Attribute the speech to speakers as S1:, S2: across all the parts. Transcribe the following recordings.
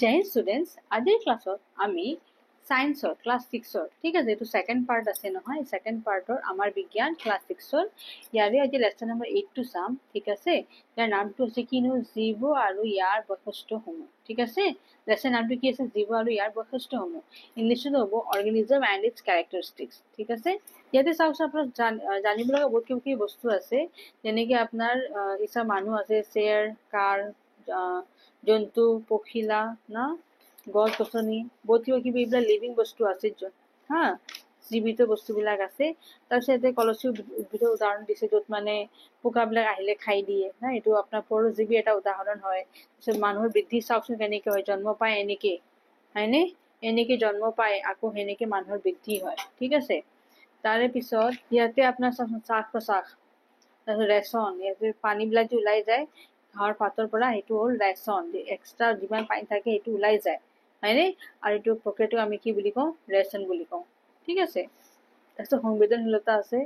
S1: জয় Hind students, আজিৰ ক্লাছত আমি সায়েন্সৰ ক্লাছ 6ৰ ঠিক আছে, এইটো ছেকেণ্ড পাৰ্ট আছে নহয়, ছেকেণ্ড পাৰ্টৰ আমাৰ বিজ্ঞান ক্লাছ 6ৰ ইয়াৰে আজি লেচন নম্বৰ 8টো চাম। ঠিক আছে, ইয়াৰ নামটো হৈছে কিনো, জীৱ আৰু ইয়াৰ বৈশিষ্ট্যসমূহ। ঠিক আছে, লেচন নামটো কি আছে, জীৱ আৰু ইয়াৰ বৈশিষ্ট্যসমূহ। ইংলিছত হ'ব অৰ্গেনিজম এণ্ড ইটছ কেৰেক্টাৰিষ্টিক্স। ঠিক আছে, ইয়াতে চাওকচোন আপোনাৰ জানিব লগা বহুত কিবা কিবি বস্তু আছে, যেনেকে আপোনাৰ কিছুমান মানুহ আছে, চেয়াৰ, কাৰ, জন্তু, পখিলা না, গছ গছনি, বহুত কিবা কিবি এইবিলাক লিভিং বস্তু আছে হা, জীৱিত বস্তুবিলাক আছে। তাৰপিছত ইয়াতে কলচী উদ্ভিদৰ উদাহৰণ দিছে, য'ত মানে পোকাবিলাক আহিলে খাই দিয়ে না, এইটো আপোনাৰ পৰজীৱী এটা উদাহৰণ হয়। তাৰপিছত মানুহৰ বৃদ্ধি চাওকচোন কেনেকে হয়, জন্ম পায় এনেকে হয়নে, এনেকে জন্ম পায় আকৌ সেনেকে মানুহৰ বৃদ্ধি হয়। ঠিক আছে, তাৰে পিছত ইয়াতে আপোনাৰ চাওকচোন শ্বাস প্ৰশ্বাস, তাৰপিছত ৰেচন, ইয়াতে পানীবিলাক যে ওলাই যায় ঘাঁহৰ পাতৰ পৰা, সেইটো হ'ল ৰেচন, এক্সট্ৰা যিমান পানী থাকে সেইটো ওলাই যায় হয়নে, আৰু এইটো প্ৰক্ৰিয়াটো আমি কি বুলি কওঁ, ৰেচন বুলি কওঁ। ঠিক আছে, তাৰপিছত সংবেদনশীলতা আছে,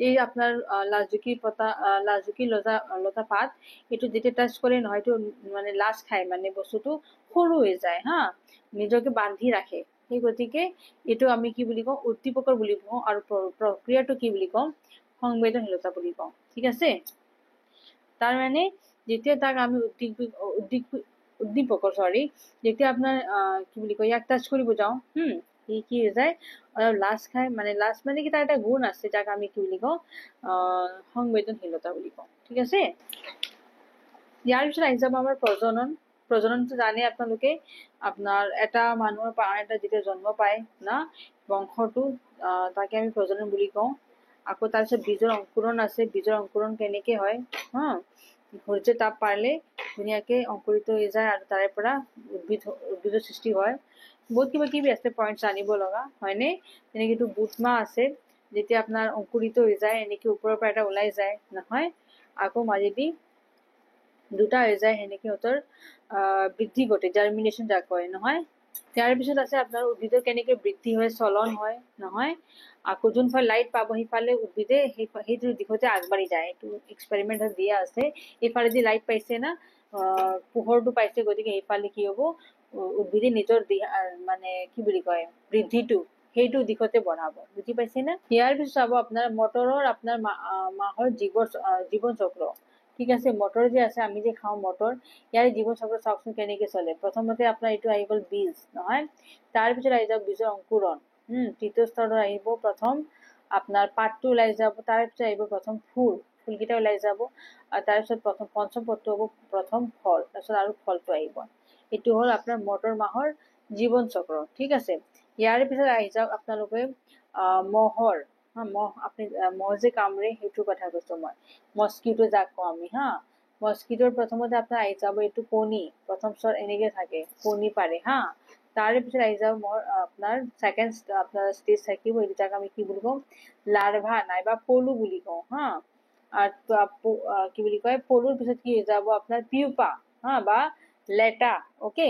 S1: এই আপোনাৰ লাজুকী লতা পাত, এইটো যেতিয়া টাচ কৰে নহয়, এইটো মানে লাজ খায়, মানে বস্তুটো সৰু হৈ যায় হা, নিজকে বান্ধি ৰাখে। সেই গতিকে এইটো আমি কি বুলি কওঁ, উদ্দীপকৰ বুলি কওঁ, আৰু প্ৰক্ৰিয়াটো কি বুলি কওঁ, সংবেদনশীলতা বুলি কওঁ। ঠিক আছে, তাৰ মানে যেতিয়া তাক আমি উদ্দীপকৰ যেতিয়া আপোনাৰ কি বুলি কয়, ইয়াক টাচ কৰিব যাওঁ, সি কি হৈ যায়, অলপ লাজ খায়, মানে লাজ মানে কি, তাৰ এটা গুণ আছে যাক আমি কি বুলি কওঁ, সংবেদনশীলতা বুলি কওঁ। ঠিক আছে, ইয়াৰ পিছত আহি যাব আমাৰ প্ৰজননটো জানে আপোনালোকে, আপোনাৰ এটা মানুহৰ আন এটা যেতিয়া জন্ম পায় না, বংশটো তাকে আমি প্ৰজনন বুলি কওঁ। আকৌ তাৰপিছত বীজৰ অংকুৰণ আছে, বীজৰ অংকুৰণ কেনেকে হয় হা, সূৰ্যৰ তাপ পালে ধুনীয়াকে অংকুৰিত হৈ যায়, আৰু তাৰে পৰা উদ্ভিদৰ সৃষ্টি হয়। বহুত কিবা কিবি আছে পইণ্ট জানিব লগা হয়নে, যেনেকে এইটো বুটমাহ আছে, যেতিয়া আপোনাৰ অংকুৰিত হৈ যায় এনেকে ওপৰৰ পৰা এটা ওলাই যায় নহয়, আকৌ মাজেদি দুটা হৈ যায়, সেনেকে সিহঁতৰ বৃদ্ধি ঘটে, জাৰ্মিনেশ্যন যাক কয় নহয়। ইয়াৰ পিছত আছে আপোনাৰ উদ্ভিদৰ কেনেকে বৃদ্ধি হয়, চলন হয় নহয়, আকৌ যোনফালে লাইট পাব সিফালে উদ্ভিদে সেইটো দিশতে আগবাঢ়ি যায়। এইটো এক্সপেৰিমেণ্টত দিয়া আছে, এইফালে যি লাইট পাইছে না, পোহৰটো পাইছে, গতিকে সেইফালে কি হ'ব, উদ্ভিদে নিজৰ মানে কি বুলি কয়, বৃদ্ধিটো সেইটো দিশতে বঢ়াব। বুজি পাইছে না। ইয়াৰ পিছত চাব আপোনাৰ মটৰৰ আপোনাৰ মাহৰ জীৱন চক্ৰ। ঠিক আছে, মটৰ যে আছে, আমি যে খাওঁ মটৰ, ইয়াৰ জীৱন চক্ৰ চাওকচোন কেনেকে চলে। প্ৰথমতে আপোনাৰ এইটো আহি গ'ল বীজ নহয়, তাৰপিছত আহি যাব বীজৰ অংকুৰণ, তৃতীয় স্তৰত আহিব প্ৰথম আপোনাৰ পাতটো ওলাই যাব, তাৰপিছত আহিব প্ৰথম ফুলকেইটা ওলাই যাব, আৰু তাৰপিছত পঞ্চম পদটো হ'ব প্ৰথম ফল, তাৰপিছত আৰু ফলটো আহিব। এইটো হ'ল আপোনাৰ মটৰ মাহৰ জীৱন চক্ৰ। ঠিক আছে, ইয়াৰ পিছত আহি যাওক আপোনালোকে মহৰ, আপুনি মহ যে কামুৰে সেইটোৰ কথা কৈছো মই, মস্কিটো যাক কওঁ আমি হা, মস্কিটোৰ প্ৰথমতে আপোনাৰ আহি যাব এইটো কণী, প্ৰথম স্তৰত এনেকে থাকে, কণী পাৰে হা, তাৰে পিছত আহি যাব আপোনাৰ ছেকেণ্ড আপোনাৰ ষ্টেজ থাকিব, এইটো যাক আমি কি বুলি কওঁ, লাৰ্ভা নাইবা পলু বুলি কওঁ হা, আৰু কি বুলি কয়, পলুৰ পিছত কি হৈ যাব আপোনাৰ পিউপা হা, বা লেটা। অকে,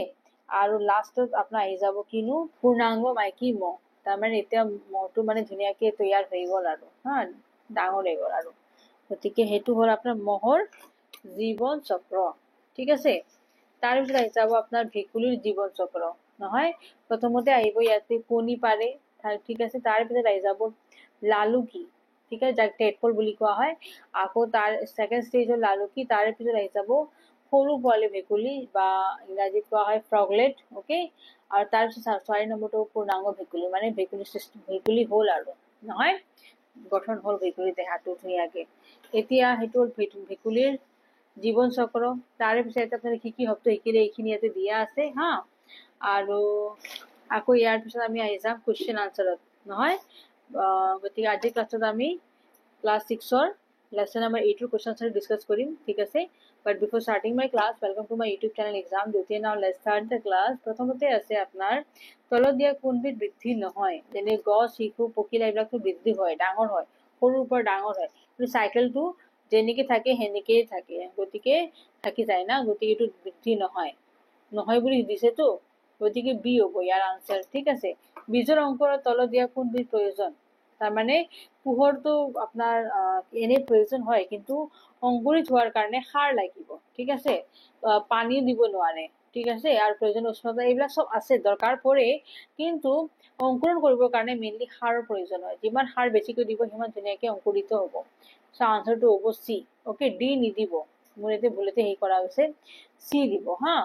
S1: আৰু লাষ্টত আপোনাৰ আহি যাব কিনো, পূৰ্ণাংগ মাইকী মহ। তাৰমানে এতিয়া মহটো মানে ধুনীয়াকে তৈয়াৰ হৈ গ'ল আৰু হা, ডাঙৰ হৈ গ'ল আৰু, গতিকে সেইটো হ'ল আপোনাৰ মহৰ জীৱন চক্ৰ। ঠিক আছে, তাৰপিছত আহি যাব আপোনাৰ ভেকুলীৰ জীৱন চক্ৰ নহয়, প্ৰথমতে আহিব ইয়াতে কণী পাৰে, ঠিক আছে, তাৰপিছত আহি যাব লালুকি, ঠিক আছে, যাক টেডপল বুলি কোৱা হয়, আকৌ তাৰ ছেকেণ্ড ষ্টেজ হ'ল লালুকি, তাৰে পিছত আহি যাব সৰু পোৱালি ভেকুলী, বা ইংৰাজীত কোৱা হয় ফ্ৰগলেট। অকে, আৰু তাৰপিছত 4 নম্বৰটো পূৰ্ণাংগ ভেকুলী, মানে ভেকুলী হ'ল আৰু নহয়, গঠন হ'ল ভেকুলীৰ দেহাটো ধুনীয়াকে। এতিয়া সেইটো হ'ল ভেকুলীৰ জীৱন চক্ৰ। তাৰে পিছত আপোনালোকে কি কি শব্দ শিকিলে এইখিনি ইয়াতে দিয়া আছে হা, আৰু আকৌ ইয়াৰ পিছত আমি আহি যাম কুৱেশ্যন আনচাৰত নহয়। গতিকে আজিৰ ক্লাছত আমি ক্লাছ 6ৰ লেচন নম্বৰ 8ৰ কুৱেশ্যন আনচাৰ ডিছকাছ কৰিম। ঠিক আছে, but before starting my class, welcome to my YouTube channel exam দ্বিতীয়। Now let's start the class. প্ৰথমতে আছে আপোনাৰ তলত দিয়া কোনবিধ বৃদ্ধি নহয়, যেনে গছ, শিশু, পখিলা এইবিলাকতো বৃদ্ধি হয়, ডাঙৰ হয়, সৰুৰ পৰা ডাঙৰ হয়, কিন্তু চাইকেলটো যেনেকে থাকে সেনেকেই থাকে, গতিকে থাকি যায় না, গতিকে এইটো বৃদ্ধি নহয় বুলি দিছেতো, গতিকে বি হ'ব ইয়াৰ আনচাৰ। ঠিক আছে, বীজৰ অংকুৰৰ তলত দিয়া কোনবিধ প্ৰয়োজন, তাৰমানে পোহৰটো আপোনাৰ এনে প্ৰয়োজন হয়, কিন্তু অংকুৰিত হোৱাৰ কাৰণে সাৰ লাগিব। ঠিক আছে, পানী দিব নোৱাৰে, ঠিক আছে, আৰু প্ৰয়োজনীয় উষ্ণতা এইবিলাক চব আছে, দৰকাৰ পৰে, কিন্তু অংকুৰণ কৰিবৰ কাৰণে মেইনলি সাৰৰ প্ৰয়োজন হয়। যিমান সাৰ বেছিকৈ দিব সিমান ধুনীয়াকৈ অংকুৰিত হ'ব। চ' আনচাৰটো হ'ব চি। অ'কে, ডি নিদিব, মোৰ ইয়াতে ভুলতে হেৰি কৰা হৈছে, চি দিব হা।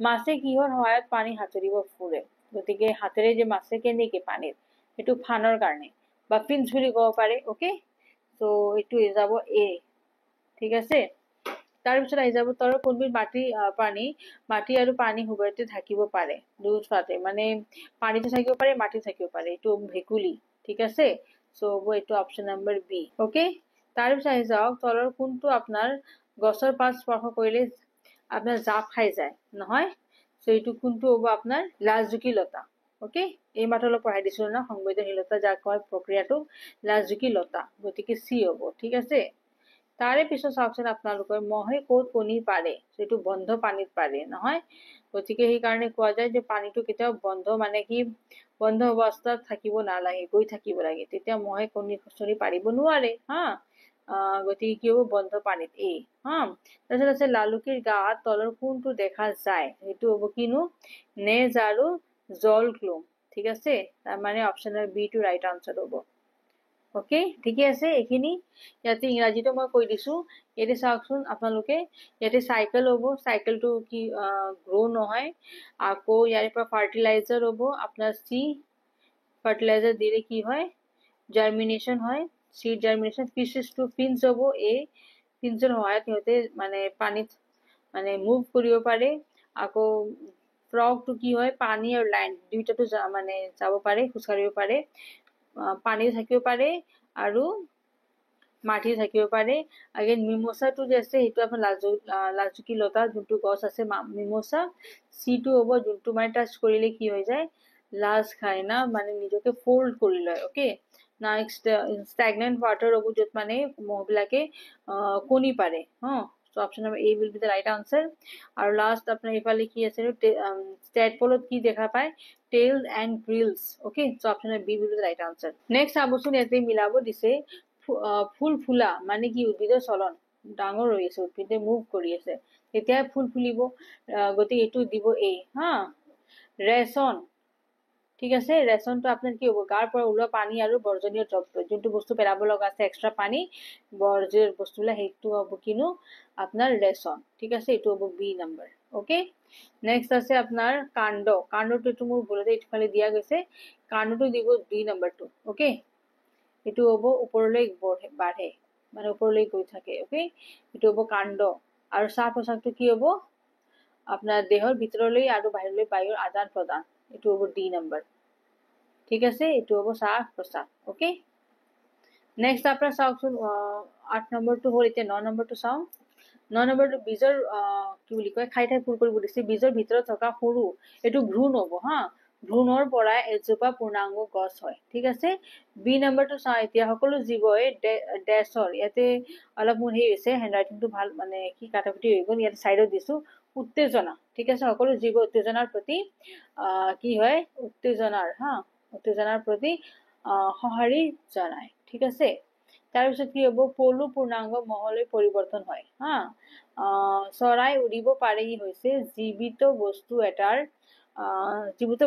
S1: মাছে কিহৰ সহায়ত পানী সাঁতুৰিব ফুৰে? গতিকে হাতেৰে যে মাছে কেনেকে পানীত, সেইটো ফানৰ কাৰণে বা ফিন্স বুলি ক'ব পাৰে। অ'কে, চ' এইটো হৈ যাব এ। ঠিক আছে, তাৰপিছত আহি যাব তলৰ কোনবিধ মাটি আৰু পানী উভয়তে থাকিব পাৰে দুয়োটাতে, মানে পানীতো থাকিব পাৰে মাটিত থাকিব পাৰে, এইটো ভেকুলী। ঠিক আছে, চ' হ'ব এইটো অপশ্যন নম্বৰ বি। অ'কে, তাৰপিছত আহি যাওক তলৰ কোনটো আপোনাৰ গছৰ পাত স্পৰ্শ কৰিলে আপোনাৰ জাপ খাই যায়, নহয়? চ' এইটো কোনটো হ'ব আপোনাৰ লাজুকী লতা। অ'কে, এই মাত্ৰ অলপ পঢ়াই দিছিলো না, সংবেদনশীলতা যাক কয় প্ৰক্ৰিয়াটো লাজুকী লতা, গতিকে চি হ'ব। ঠিক আছে, তাৰে পিছত চাওকচোন আপোনালোকে মহে ক'ত কণী পাৰে? সেইটো বন্ধ পানীত পাৰে, নহয়? গতিকে সেইকাৰণে কোৱা যায় যে পানীটো কেতিয়াও বন্ধ, মানে কি বন্ধ অৱস্থাত থাকিব নালাগে, গৈ থাকিব লাগে, তেতিয়া মহে কণী খুচৰি পাৰিব নোৱাৰে হা। গতিকে কি হ'ব বন্ধ পানীত, এ হা। তাৰপিছত আছে লালুকিৰ গাত তলৰ কোনটো দেখা যায়? সেইটো হ'ব কিনো, নেজ আৰু জলক্লোম। ঠিক আছে, তাৰমানে অপশ্যনৰ বি টো ৰাইট আনচাৰ হ'ব। অ'কে, ঠিকে আছে, এইখিনি ইয়াতে ইংৰাজীটো মই কৈ দিছো। ইয়াতে চাওকচোন আপোনালোকে, ইয়াতে চাইকেল হ'ব, চাইকেলটো কি গ্ৰ' নহয়। আকৌ ইয়াৰে পৰা ফাৰ্টিলাইজাৰ হ'ব আপোনাৰ চি, ফাৰ্টিলাইজাৰ দিলে কি হয় জাৰ্মিনেশ্যন হয়, চিড জাৰ্মিনেশ্যন। ফিচেছটো ফিন্স হ'ব এ, ফিন্সৰ সহায়ত সিহঁতে মানে পানীত মানে মুভ কৰিব পাৰে। আকৌ ফ্ৰগটো কি হয় পানী আৰু লাইন দুইটাতো মানে যাব পাৰে, খোজকাঢ়িব পাৰে, পানীও থাকিব পাৰে আৰু মাটি থাকিব পাৰে। আগেন মিমোচাটো যে আছে সেইটো আপোনাৰ লাজুকী লতা যোনটো গছ আছে মিমোচা। চিটো হ'ব যোনটো মানে টাচ কৰিলে কি হৈ যায় লাজ খায় না, মানে নিজকে ফল্ড কৰি লয়। অ'কে, নেক্সট ষ্টেগনেণ্ট ৱাটাৰ হ'ব য'ত মানে মহবিলাকে কণী পাৰে হা। So' option number a will be the right answer. আৰু লাষ্ট আপোনাৰ এইফালে কি আছে ষ্টেডপলত কি দেখা পায় tails and grills. Okay, so' option b will be the right answer. Next চাবচোন, ইয়াতে মিলাব দিছে ফুল ফুলা মানে কি উদ্ভিদৰ চলন, ডাঙৰ হৈ আছে, উদ্ভিদে মুভ কৰি আছে, তেতিয়াই ফুল ফুলিব। গতিকে এইটো দিব এ হা। ৰেচন, ঠিক আছে, ৰেচনটো আপোনাৰ কি হ'ব গাৰ পৰা ওলোৱা পানী আৰু বৰ্জনীয় দ্ৰব্য, যোনটো বস্তু পেলাব লগা আছে এক্সট্ৰা পানী বৰ্জীয় বস্তুবিলাক, সেইটো হ'ব কিনো আপোনাৰ ৰেচন। ঠিক আছে, এইটো হ'ব বি নম্বৰ। অ'কে, নেক্সট আছে আপোনাৰ কাণ্ড, কাণ্ডটো মোৰ ভুলতে ইফালে দিয়া গৈছে, কাণ্ডটো দিব বি নম্বৰটো। অ'কে, এইটো হ'ব ওপৰলৈ বাঢ়ে, মানে ওপৰলৈ গৈ থাকে। অ'কে, এইটো হ'ব কাণ্ড। আৰু শ্বাস প্ৰশ্বাসটো কি হ'ব আপোনাৰ দেহৰ ভিতৰলৈ আৰু বাহিৰলৈ বায়ুৰ আদান প্ৰদান, এইটো হ'ব ডি নম্বৰ। ঠিক আছে, এইটো হ'ব শ্বাস প্ৰশ্বাস। অ'কে, নেক্সট আপোনাৰ চাওকচোন 8 নম্বৰটো হ'ল, এতিয়া 9 নম্বৰটো চাওঁ। 9 নম্বৰটো বীজৰ কি বুলি কয় খাই ফুল কৰিব দিছে, বীজৰ ভিতৰত থকা সৰু এইটো ভ্ৰূণ হ'ব হা, ভ্ৰূণৰ পৰা এজোপা পূৰ্ণাংগ গছ হয়। ঠিক আছে, বি নম্বৰটো চাওঁ এতিয়া। সকলো জীৱই ডেছৰ, ইয়াতে অলপ মোৰ হেৰি হৈছে হেণ্ড ৰাইটিংটো ভাল, মানে কি কাটাকুটি হৈ গ'ল, ইয়াতে চাইডত দিছো উত্তেজনা। ঠিক আছে, সকলো জীৱ উত্তেজনাৰ প্ৰতি কি হয় উত্তেজনাৰ হা, উত্তেজনাৰ প্ৰতি সঁহাৰি জনায়। ঠিক আছে, তাৰপিছত কি হ'ব পলু পূৰ্ণাংগ মহলৈ পৰিৱৰ্তন হয় হা। চৰাই উৰিব পাৰে ই হৈছে জীৱিত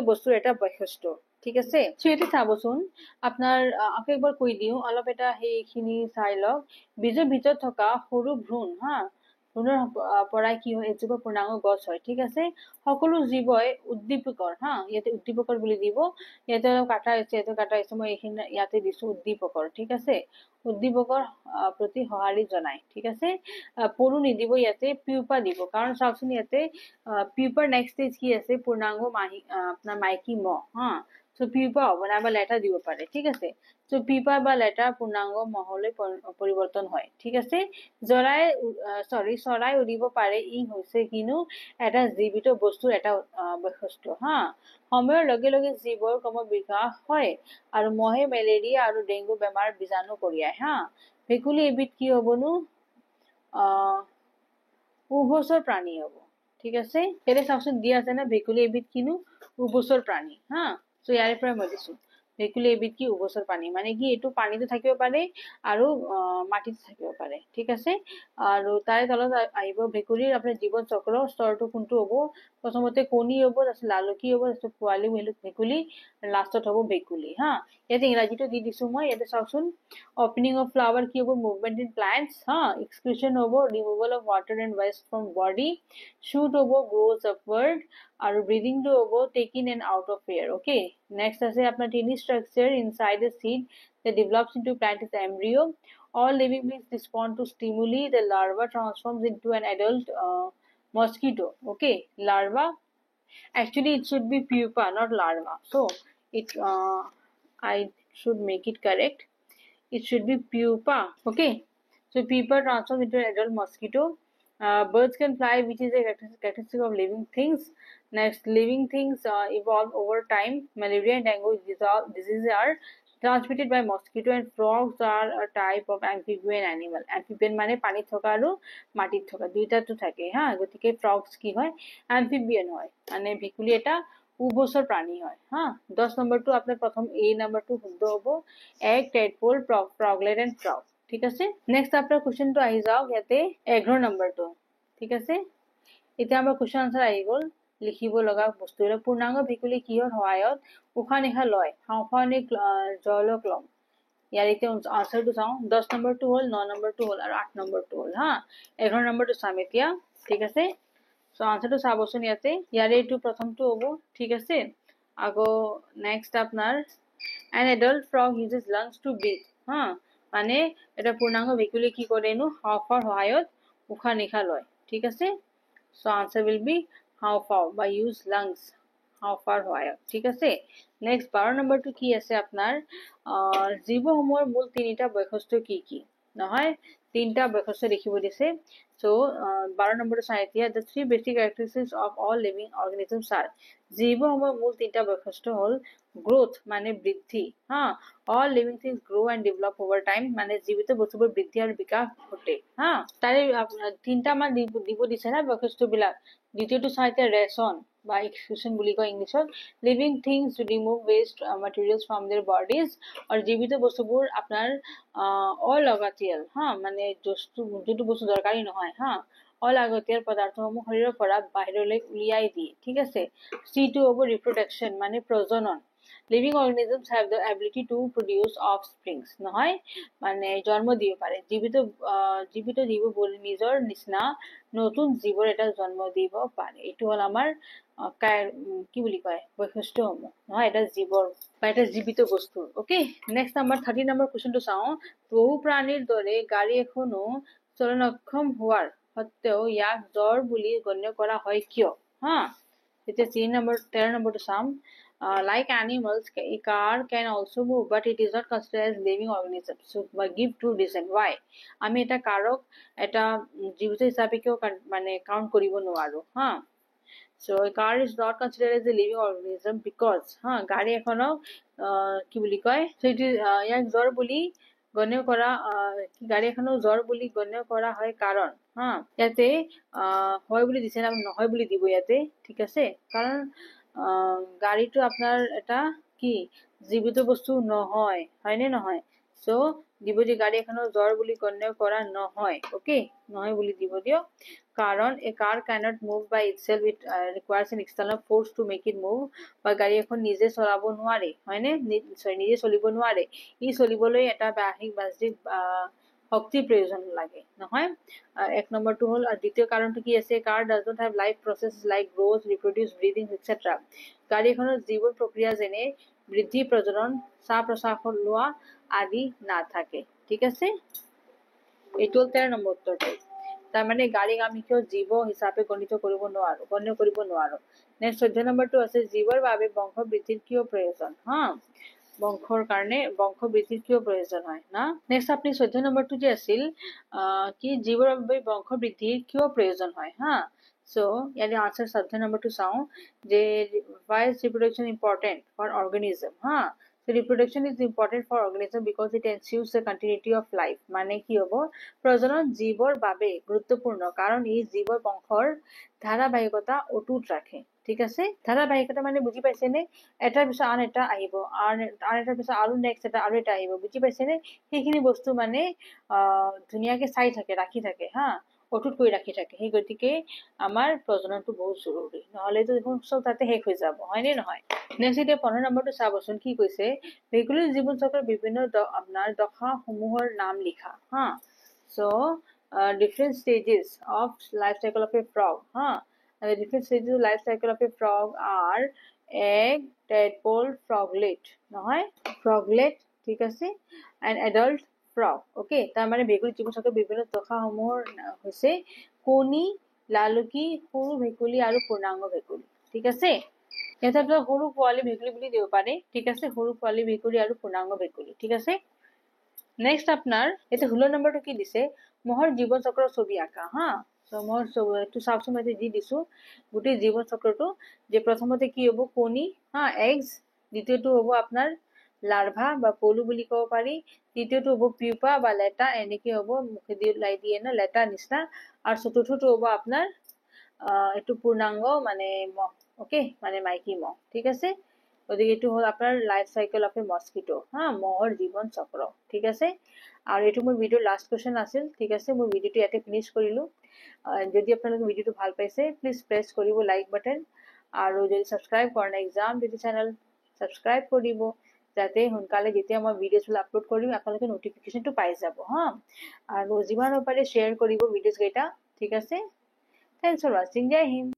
S1: বস্তুৰ এটা বৈশিষ্ট্য। ঠিক আছে, সেইটো চাবচোন আপোনাৰ আকৌ একবাৰ কৈ দিওঁ, অলপ এটা সেইখিনি চাই লওক। বীজৰ ভিতৰত থকা সৰু ভ্ৰূণ হা, ভ্ৰূণৰ পৰাই কি হয় এজোপা পূৰ্ণাংগ গছ হয়। ঠিক আছে, সকলো জীৱই উদ্দীপকৰ হা, ইয়াতে উদ্দীপকৰ বুলি দিব, ইয়াতে অলপ কাটা হৈছে, মই এইখিনি ইয়াতে দিছো উদ্দীপকৰ। ঠিক আছে, উদ্দীপকৰ প্ৰতি সঁহাৰি জনায়। ঠিক আছে, পলু নিদিব, ইয়াতে পিউপা দিব, কাৰণ চাওকচোন ইয়াতে পিউপাৰ নেক্সট ষ্টেজ কি আছে পূৰ্ণাংগ আপোনাৰ মাইকী মহ হা। চ' পিউপা হ'ব নাইবা লেটা দিব পাৰে। ঠিক আছে, চ' পিউপা বা লেটা পূৰ্ণাংগ মহলৈ পৰিৱৰ্তন হয়। ঠিক আছে, চৰাই উৰিব পাৰে ই হৈছে কিনো এটা জীৱিত বস্তুৰ এটা বৈশিষ্ট্য হা। সময়ৰ লগে লগে জীৱৰ ক্ৰমবিকাশ হয় আৰু মহে মেলেৰিয়া আৰু ডেংগু বেমাৰ বীজাণু কঢ়িয়ায় হা। ভেকুলী এবিধ কি হ'বনো উভচৰ প্ৰাণী হ'ব। ঠিক আছে, ইয়াতে চাওকচোন দিয়া আছে না ভেকুলী এবিধ কিনো উভচৰ প্ৰাণী হা। চ' ইয়াৰে পৰা মই দিছো ভেকুলী এবিধ কি উভচৰ প্ৰাণী, মানে কি এইটো পানীতো থাকিব পাৰে আৰু মাটিতো থাকিব পাৰে। ঠিক আছে, আৰু তাৰে তলত আহিব ভেকুলীৰ আপোনাৰ জীৱন চক্ৰ স্তৰটো কোনটো হ'ব প্ৰথমতে কণী হ'ব, তাৰপিছত লালুকি হ'ব, তাৰপিছত পোৱালি ভেকুলী, লাষ্টত হ'ব ভেকুলী হা। ইয়াতে ইংৰাজীটো দি দিছো মই, ইয়াতে চাওকচোন। অপেনিং অফ ফ্লাৱাৰ কি হ'ব, মুভমেন্ট ইন প্লান্টস হা। এক্সক্ৰিশন হ'ব, removal of water and waste from body. Shoot হ'ব, গ্ৰোজ আপৱাৰ্ড। আৰু ব্ৰিডিংটো হ'ব, taking and out of air. Okay, next আছে আপোনাৰ tiny structure inside the seed that develops into plant as embryo. All living beings respond to stimuli. The larva transforms into an adult mosquito. Okay, larva. Actually, it should be pupa, not larva. So, I should make it correct. It should be pupa. Okay, so pupa transforms into an adult mosquito. Birds can fly, which is a characteristic of living things. Next, living things evolve over time. Malaria and dengue diseases are transmitted by mosquito, and frogs are a type of amphibian animal. Amphibian মানে পানিত থকা আৰু মাটিত থকা দুইটাটো থাকে হা, গতিকে ফ্ৰগস কি হয়, amphibian হয়, মানে ভেকুলী এটা উভচৰ প্ৰাণী হয় হা। 10 নম্বৰটো আপোনাৰ প্ৰথম এ নম্বৰটো শুদ্ধ হ'ব, এগ, টেডপোল, ফ্ৰগলেট এণ্ড ফ্ৰগ। ঠিক আছে, নেক্সট আপোনাৰ কুৱেশ্যনটো আহি যাওক ইয়াতে 11 নম্বৰটো। ঠিক আছে, এতিয়া আমাৰ কুৱেশ্যন আনসাৰ আহি গ'ল। লিখিব লগা বস্তুবিলাক, পূৰ্ণাংগ ভেকুলী কিহৰ সহায়ত উশাহ নিশাহ লয়, হাওঁফাওঁনি জলক লম। ইয়াৰ এতিয়া আনসাৰটো চাওঁ। 10 নম্বৰটো হ'ল, 9 নম্বৰটো হ'ল আৰু 8 নম্বৰটো হ'ল হা। 11 নম্বৰটো চাম এতিয়া। ঠিক আছে, চ' আনসাৰটো চাবচোন ইয়াতে। ইয়াৰে এইটো প্ৰথমটো হ'ব। ঠিক আছে, আকৌ নেক্সট আপোনাৰ an adult frog uses lungs to breathe হা, মানে এটা পূৰ্ণাংগ ভেকুলী কি কৰেনো, হাওঁফাওঁৰ সহায়ত উশাহ নিশাহ লয়। ঠিক আছে, চ' আনসাৰ will be হাওঁফাওঁ বা use lungs, হাওঁফাওঁৰ সহায়ত। ঠিক আছে, নেক্সট 12 নম্বৰটো কি আছে আপোনাৰ, জীৱসমূহৰ মূল তিনিটা বৈশিষ্ট্য কি কি, নহয় তিনিটা বৈশিষ্ট্য দেখিব দিছে। চ' 12 নম্বৰটো চাই এতিয়া, the three basic characteristics of all living organisms are, জীৱসমূহৰ মূল তিনিটা বৈশিষ্ট্য হ'ল গ্ৰোথ মানে বৃদ্ধি হা, all living things grow and develop over time, মানে জীৱিত বস্তুবোৰ বৃদ্ধি আৰু বিকাশ ঘটে হা। তাৰে তিনিটা মান দিব দিছে না বৈশিষ্ট্যবিলাক। দ্বিতীয়টো চাই এতিয়া ৰেচন বা এক্সক্ৰিশন বুলি কয় ইংলিছত, living things remove waste materials from their bodies, আৰু জীৱিত বস্তুবোৰ আপোনাৰ অলাগতিয়াল হা, মানে যোনটো বস্তু দৰকাৰী নহয় হা, অলাগতিয়াল পদাৰ্থসমূহ শৰীৰৰ পৰা বাহিৰলৈ উলিয়াই দিয়ে। ঠিক আছে, চিটো হ'ব ৰিপ্ৰডাকশ্যন মানে প্ৰজনন। Living organisms have the ability to produce offsprings, নহয় মানে জন্ম দিব পাৰে। জীৱিত জীৱবোৰ নিজৰ নিচিনা নতুন জীৱৰ এটা জন্ম দিব পাৰে। এইটো হ'ল আমাৰ কি বুলি কয় বৈশিষ্ট্যসমূহ, নহয় এটা জীৱৰ বা এটা জীৱিত বস্তু। অ'কে, নেক্সট নম্বৰ 30 নম্বৰ কুৱেশ্যনটো চাওঁ। বহু প্ৰাণীৰ দৰে গাড়ী এখনো চলনক্ষম হোৱাৰ সত্ত্বেও ইয়াক জ্বৰ বুলি গণ্য কৰা হয় কিয় হা। এতিয়া 13 নম্বৰটো চাম। Like animals, a car can also move, but it is not considered as living organism. So, give two reasons why. আমি এটা কাৰক এটা জীৱিত হিচাপে কিয় মানে কাউন্ট কৰিব নোৱাৰো হা। So, a car is not considered as a living organism because গাড়ী এখনক কি বুলি কয়, so it is ইয়াক জ্বৰ বুলি গণ্য কৰা, গাড়ী এখনক জ্বৰ বুলি গণ্য কৰা হয় কাৰণ হা, ইয়াতে হয় বুলি দিছে না, নহয় বুলি দিব ইয়াতে। ঠিক আছে, কাৰণ গাড়ীটো আপোনাৰ এটা কি জীৱিত বস্তু নহয়, হয়নে নহয়। চ' দিব যে গাড়ী এখনৰ জ্বৰ বুলি গণ্য কৰা নহয়। অ'কে, নহয় বুলি দিব দিয়ক, কাৰণ a car cannot move by itself, it requires an external force to make it move। বা গাড়ী এখন নিজে চলাব নোৱাৰে, হয়নে, নিজে চলিব নোৱাৰে, ই চলিবলৈ এটা বাহ্যিক শক্তিৰ প্ৰয়োজন লাগে, নহয়। 1 নম্বৰটো হ'ল। আৰু দ্বিতীয় কাৰণটো কি আছে, car does not have life process like growth, reproduce, breeding etcetera. গাড়ী এখনৰ জীৱৰ প্ৰক্ৰিয়া যেনে বৃদ্ধি, প্ৰজনন, শ্বাস প্ৰশ্বাস লোৱা আদি নাথাকে। ঠিক আছে, এইটো হ'ল 13 নম্বৰ উত্তৰটো। তাৰমানে গাড়ীক আমি কিয় জীৱ হিচাপে গণ্য কৰিব নোৱাৰো। নেক্সট 14 নম্বৰটো আছে, জীৱৰ বাবে বংশ বৃদ্ধিৰ কিয় প্ৰয়োজন হা, বংশৰ কাৰণে বংশ বৃদ্ধিৰ কিয় প্ৰয়োজন হয় না। নেক্সট আপুনি 14 নম্বৰটো যে আছিল কি জীৱৰ বাবে বংশ বৃদ্ধিৰ কিয় প্ৰয়োজন হয় হা। চ' ইয়াৰে আনসাৰ 14 নম্বৰটো চাওঁ যে why is reproduction important for organism হা। So reproduction is important for organism because it ensures the continuity of life, মানে কি হ'ব, প্ৰজনন জীৱৰ বাবে গুৰুত্বপূৰ্ণ কাৰণ ই জীৱৰ বংশৰ ধাৰাবাহিকতা অটুট ৰাখে। ঠিক আছে, ধাৰাবাহিকতা মানে বুজি পাইছেনে, এটাৰ পিছত আন এটা আহিব, আন এটাৰ পিছত আৰু নেক্সট এটা আৰু এটা আহিব, বুজি পাইছেনে। সেইখিনি বস্তু মানে ধুনীয়াকে চাই থাকে, ৰাখি থাকে হা, অটুট কৰি ৰাখি থাকে। সেই গতিকে আমাৰ প্ৰজননটো বহুত জৰুৰী, নহ'লেতো দেখোন চব তাতে শেষ হৈ যাব, হয়নে নহয়? নেক্সট এতিয়া 15 নম্বৰটো চাবচোন কি কৈছে, ভেকুলীৰ জীৱন চক্ৰৰ বিভিন্ন আপোনাৰ দশাসমূহৰ নাম লিখা হা। চ' different stages of life cycle of a frog হা। The different stages of life cycle of a frog are egg, tadpole, froglet নহয়, froglet ঠিক আছে, and adult frog okay। তাৰ মানে ভেকুলীৰ জীৱন চক্ৰৰ বিভিন্ন দশাসমূহৰ হৈছে কণী, লালুকি, সৰু ভেকুলী আৰু পূৰ্ণাংগ ভেকুলী, ঠিক আছে। ইয়াতে আপোনাক সৰু পোৱালী ভেকুলী বুলি দিব পাৰে, ঠিক আছে, সৰু পোৱালী ভেকুলী আৰু পূৰ্ণাংগ ভেকুলী, ঠিক আছে। নেক্সট আপোনাৰ এতিয়া 16 নম্বৰটো কি দিছে, মহৰ জীৱন চক্ৰৰ ছবি আঁকা হা। মহৰ এইটো চাওকচোন, মই দি দিছো গোটেই জীৱন চক্ৰটো, যে প্ৰথমতে কি হ'ব কণী হা, এগছ, দ্বিতীয়টো হ'ব আপোনাৰ লাৰ্ভা বা পলু বুলি ক'ব পাৰি, তৃতীয়টো হ'ব পিউপা বা লেটা, এনেকে হ'ব মুখেদি ওলাই দিয়ে না লেটা নিচিনা, আৰু চতুৰ্থটো হ'ব আপোনাৰ এইটো পূৰ্ণাংগ মানে মহ ওকে, মানে মাইকী মহ, ঠিক আছে। গতিকে এইটো হ'ল আপোনাৰ life cycle of A mosquito হা, মহৰ জীৱন চক্ৰ, ঠিক আছে। আৰু এইটো মোৰ ভিডিঅ'ৰ লাষ্ট কুৱেশ্যন আছিল, ঠিক আছে। মোৰ ভিডিঅ'টো ইয়াতে ফিনিছ কৰিলো। যদি আপোনালোকে ভিডিঅ'টো ভাল পাইছে প্লিজ প্ৰেছ কৰিব লাইক বাটন, আৰু যদি ছাবস্ক্ৰাইব কৰা নাই এক্সাম বিউটি চেনেল ছাবস্ক্ৰাইব কৰিব, যাতে সোনকালে যেতিয়া মই ভিডিঅ'ছবোৰ আপলোড কৰিম আপোনালোকে নটিফিকেশ্যনটো পাই যাব হা। আৰু যিমান পাৰে শ্বেয়াৰ কৰিব ভিডিঅ'ছ কেইটা, ঠিক আছে। থেংকছ ফৰ ৱাচিং, জয় হিন্দ।